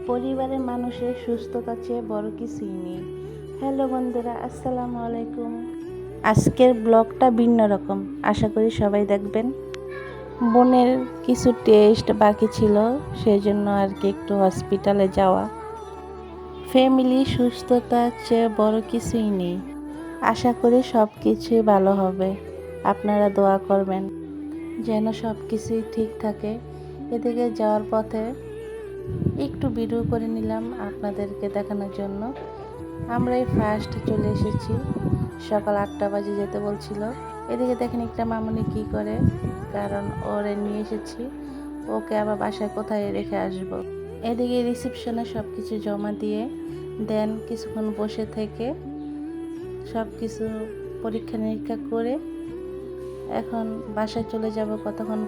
পরিবারের মানুষের সুস্থতা চেয়ে বড় কিছুই নেই। হ্যালো বন্ধুরা, আসসালামু আলাইকুম। আজকের ব্লগটা ভিন্ন রকম, আশা করি সবাই দেখবেন। বোনের কিছু টেস্ট বাকি ছিল, সেই জন্য আর কি একটু হসপিটালে যাওয়া। ফ্যামিলি সুস্থতার চেয়ে বড় কিছুই নেই। আশা করি সব কিছুই ভালো হবে। আপনারা দোয়া করবেন যেন সব কিছুই ঠিক থাকে। এদিকে যাওয়ার পথে একটু ভিডিও করে নিলাম আপনাদেরকে দেখানোর জন্য। আমরাই ফার্স্ট চলে এসেছি, সকাল 8টা বাজে যেতে বলছিল। এদিকে দেখেন একটা মামুনি কি করে, কারণ ওরে নিয়ে এসেছি, ওকে আবার বাসায় কোথায় রেখে আসব। এদিকে রিসেপশনে সব কিছু জমা দিয়ে দেন কিছুক্ষণ বসে থেকে সব কিছু পরীক্ষা নিরীক্ষা করে এখন বাসায় চলে যাব কতক্ষণ